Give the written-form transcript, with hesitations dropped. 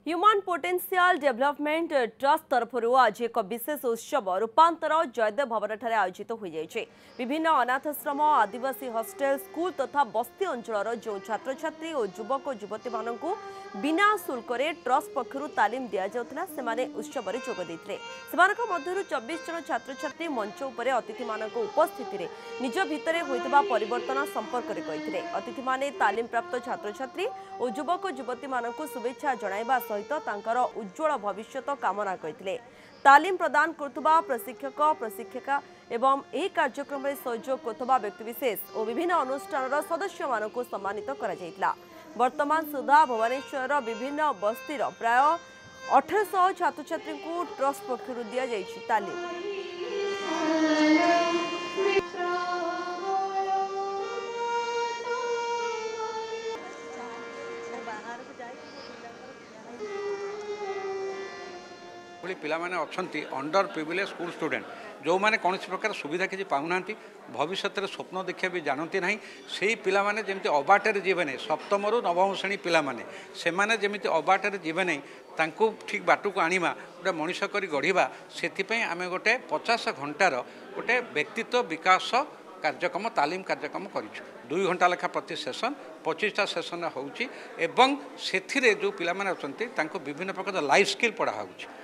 Human potential development trust तरफ आज एक विशेष उत्सव रूपांतर जयदेव भवन ठारे आयोजित हो जाए। विभिन्न अनाथाश्रम आदिवासी हॉस्टल स्कूल तथा बस्ती अंचल जो छात्र छात्री और युवक युवती मान बिना शुल्क ट्रस्ट पक्षर तालीम दि जाउथला सेमाने उत्सव में जोग देथिले। सेमानक मध्यरु 24 जन छात्र छात्री मंच उपरे अतिथि मानक उपस्थिति रे निज भितरे होइतबा परिवर्तन संपर्क रे कहिथिले। अतिथि माने तालीम प्राप्त छात्र छात्री और युवक युवती मानक शुभेच्छा जणाइबा सहित तांकर उज्जवल भविष्यत कामना करथिले। तालीम प्रदान करथुबा प्रशिक्षक प्रशिक्षिका एवं यह कार्यक्रम में सहयोग करथुबा व्यक्तिविशेष और विभिन्न अनुष्ठान सदस्य मानक सम्मानित करा जायतिला। वर्तमान सुधा भुवनेश्वर विभिन्न बस्तीर प्राय 1800 छात्र छात्री को ट्रस्ट पक्षर दि जाइछि तालीम। पिला माने अछंती अंडर प्रिविलेज स्कूल स्टूडेंट जो माने कौन प्रकार सुविधा किसी पाऊना भविष्य में स्वप्न देखा भी जानती ना से पिला माने जमी अबाटर जीवे नहीं सप्तम रु नवम श्रेणी पिला माने से माने जमी अबाटर जीवे नहीं तांको ठीक बाटू को आनिबा गोटे मनीष कर गढ़ा से आम गोटे 50 घंटार गोटे व्यक्तित्व विकास कार्यक्रम तालीम कार्यक्रम करूँ 2 घंटा लेखा प्रति सेसन 25टा सेसन होउची एवं से जो पिला माने अछंती तांको विभिन्न प्रकार लाइफ स्किल पढ़ा होउची।